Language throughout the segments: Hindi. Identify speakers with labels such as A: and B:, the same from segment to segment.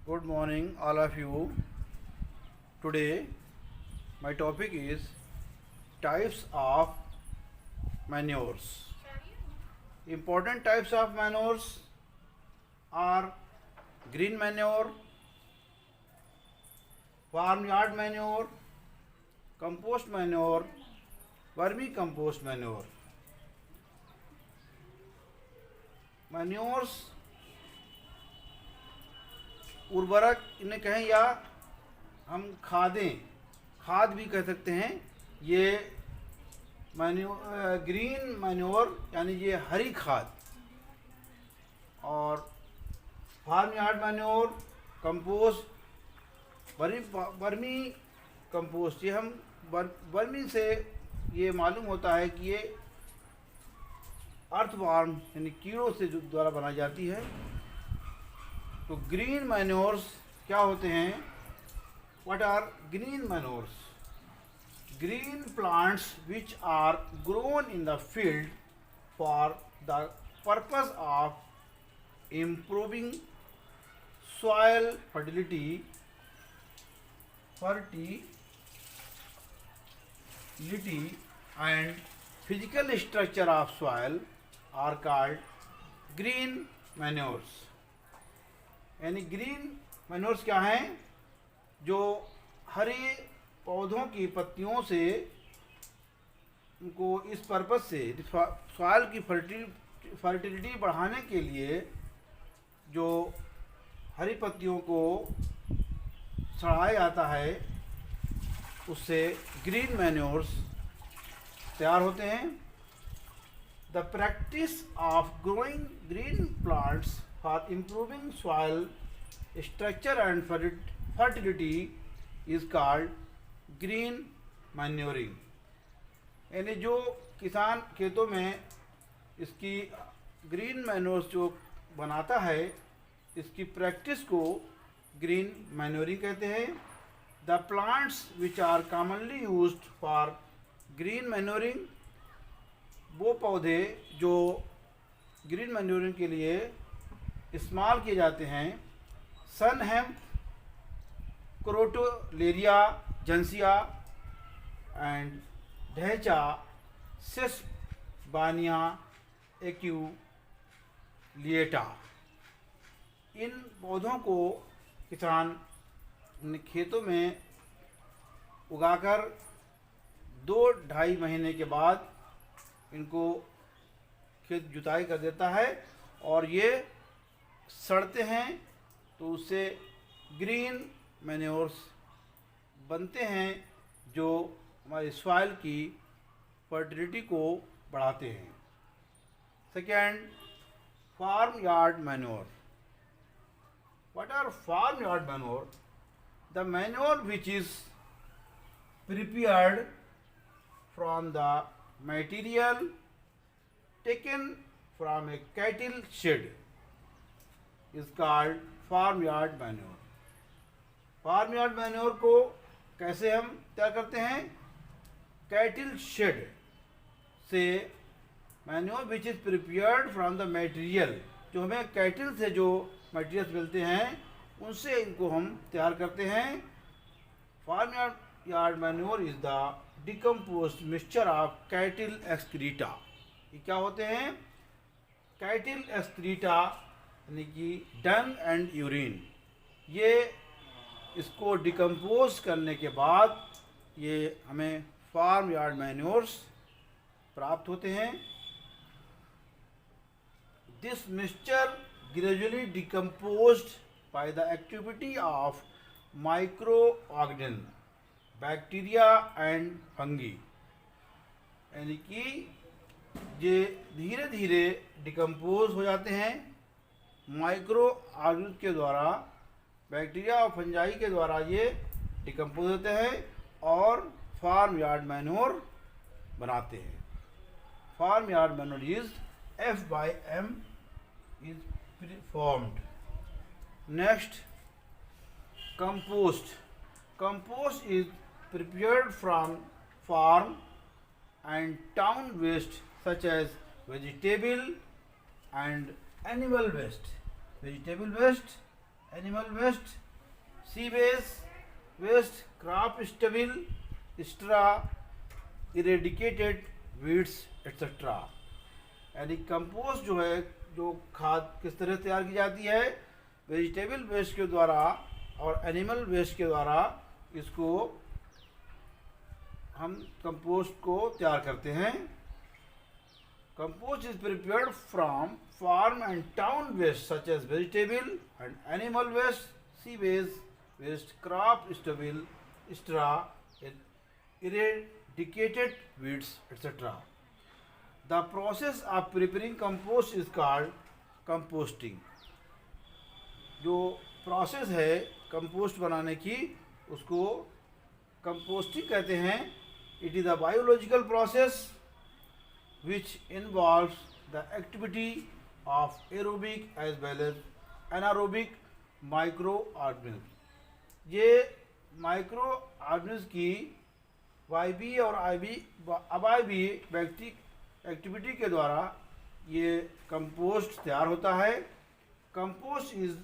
A: Good morning, all of you. Today, my topic is types of manures. Important types of manures are green manure, farmyard manure, compost manure, vermicompost manure. Manures उर्वरक इन्हें कहें या हम खाद भी कह सकते हैं। ये ग्रीन मैन्योर यानी ये हरी खाद, और farmyard manure, compost, vermicompost, ये हम वर्मी से ये मालूम होता है कि ये अर्थवार्म यानी कीड़ों से जो द्वारा बनाई जाती है। तो ग्रीन मैन्योर्स क्या होते हैं? What are green manures? Green plants which are grown in the field for the purpose of improving soil fertility and physical structure of soil are called green manures. यानी ग्रीन मैन्योर्स क्या हैं? जो हरे पौधों की पत्तियों से उनको इस पर्पस से सॉइल की फर्टिलिटी बढ़ाने के लिए जो हरी पत्तियों को सड़ाया जाता है, उससे ग्रीन मैन्योर्स तैयार होते हैं। The practice of growing green plants for improving soil structure and fertility is called green manuring. यानी जो किसान खेतों में इसकी ग्रीन मैन्योर्स जो बनाता है, इसकी प्रैक्टिस को ग्रीन मैन्योरिंग कहते हैं। The plants which are commonly used for green manuring, वो पौधे जो ग्रीन मैन्योरिंग के लिए इस्तेमाल किए जाते हैं, सन हेम्प, क्रोटोलेरिया जेंसिया एंड ढेचा, सेस्बानिया एक्यूलिएटा। इन पौधों को किसान खेतों में उगाकर 2-2.5 महीने के बाद इनको खेत जुताई कर देता है और ये सड़ते हैं, तो उससे ग्रीन मैन्योर्स बनते हैं जो हमारी सॉइल की फर्टिलिटी को बढ़ाते हैं। Second, farmyard manure. What are farmyard manure? The manure which is prepared from the material taken from a cattle shed is called farmyard manure. Farmyard manure को कैसे हम तैयार करते हैं? कैटल शेड से manure which is prepared from the material, जो हमें कैटल से जो मटेरियल्स मिलते हैं उनसे इनको हम तैयार करते हैं। Farmyard manure is the decomposed mixture of cattle excreta. ये क्या होते हैं? कैटल एक्सक्रीटा यानी कि डंग एंड यूरिन। ये इसको डिकम्पोज करने के बाद ये हमें फार्म यार्ड मैन्योर्स प्राप्त होते हैं। This mixture gradually decomposed by the activity of microorganisms, bacteria and fungi। यानी कि ये धीरे धीरे डिकम्पोज हो जाते हैं माइक्रो ऑर्गेनिज्म के द्वारा, बैक्टीरिया और फंजाई के द्वारा ये डिकम्पोज होते हैं और फार्म यार्ड मैन्योर बनाते हैं। Farmyard manure is F/M is formed. Next, compost. Compost is prepared from farm and town waste such as vegetable and animal waste. Vegetable waste, animal waste, sewage waste, crop stubble, straw, eradicated weeds, etc. यानी कंपोस्ट जो है, जो खाद किस तरह तैयार की जाती है, वेजिटेबल वेस्ट के द्वारा और एनिमल वेस्ट के द्वारा इसको हम कंपोस्ट को तैयार करते हैं। Compost is prepared from farm and town waste such as vegetable and animal waste, sewage waste, crop stubble, straw, eradicated weeds, etc. The process of preparing compost is called composting. जो प्रोसेस है कंपोस्ट बनाने की उसको कंपोस्टिंग कहते हैं। It is a biological process which involves the activity of aerobic as well as anaerobic microorganism. ये माइक्रो ऑर्गेनिज्म की वायबी और अवायबी व्यक्तिक एक्टिविटी के द्वारा ये कंपोस्ट तैयार होता है। Compost is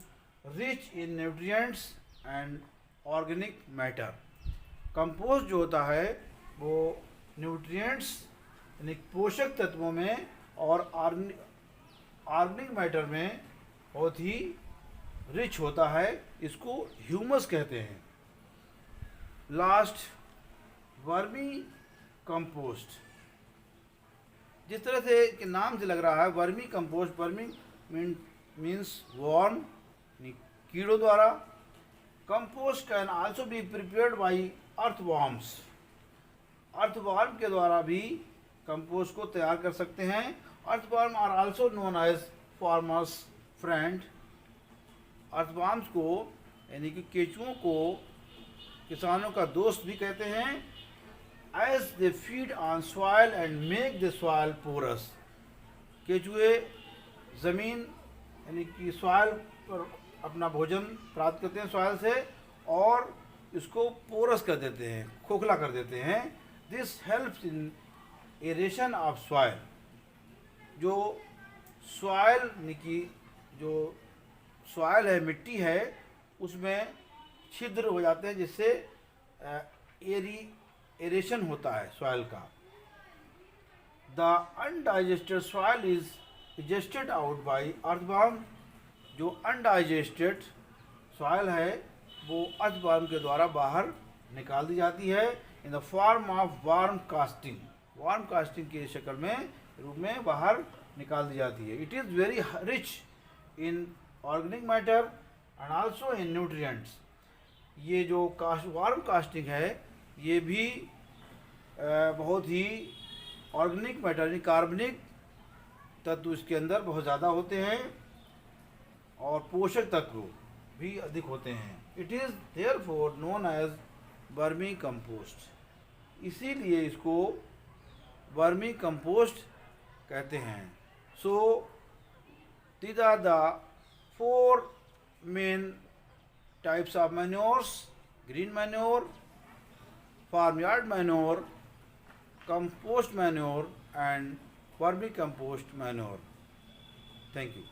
A: rich in nutrients and organic matter. Compost जो होता है वो न्यूट्रिएंट्स यानी पोषक तत्वों में और ऑर्गेनिक मैटर में बहुत ही रिच होता है। इसको ह्यूमस कहते हैं। Last, vermicompost. जिस तरह से कि नाम से लग रहा है vermicompost, vermi means worm, कीड़ों द्वारा। Compost can also be prepared by earthworms. Earthworm के द्वारा भी कंपोस्ट को तैयार कर सकते हैं। Earthworm are also known as farmers friend. Earthworms को यानी कि केंचुओं को किसानों का दोस्त भी कहते हैं। As they feed on soil and make the soil porous, केचुए ज़मीन यानी कि सॉइल पर अपना भोजन प्राप्त करते हैं सॉइल से और इसको पोरस कर देते हैं, खोखला कर देते हैं। This helps in aeration of soil. जो सॉइल यानी कि जो सॉइल है, मिट्टी है, उसमें छिद्र हो जाते हैं जिससे एरेशन होता है सॉइल का। The undigested soil is digested out by earthworm. जो अनडाइजेस्टेड सॉइल है वो अर्थवॉर्म के द्वारा बाहर निकाल दी जाती है in the form of warm casting. Warm casting की शक्ल में रूप में बाहर निकाल दी जाती है। It is very rich in organic matter and also in nutrients. ये जो वार्म कास्टिंग है ये भी बहुत ही ऑर्गेनिक मैटर यानी कार्बनिक तत्व इसके अंदर बहुत ज़्यादा होते हैं और पोषक तत्व भी अधिक होते हैं। It is therefore known as vermicompost. इसीलिए इसको वर्मी कंपोस्ट कहते हैं। So these are the 4 main types of manures: green manure, farmyard manure, compost manure and vermicompost manure. Thank you.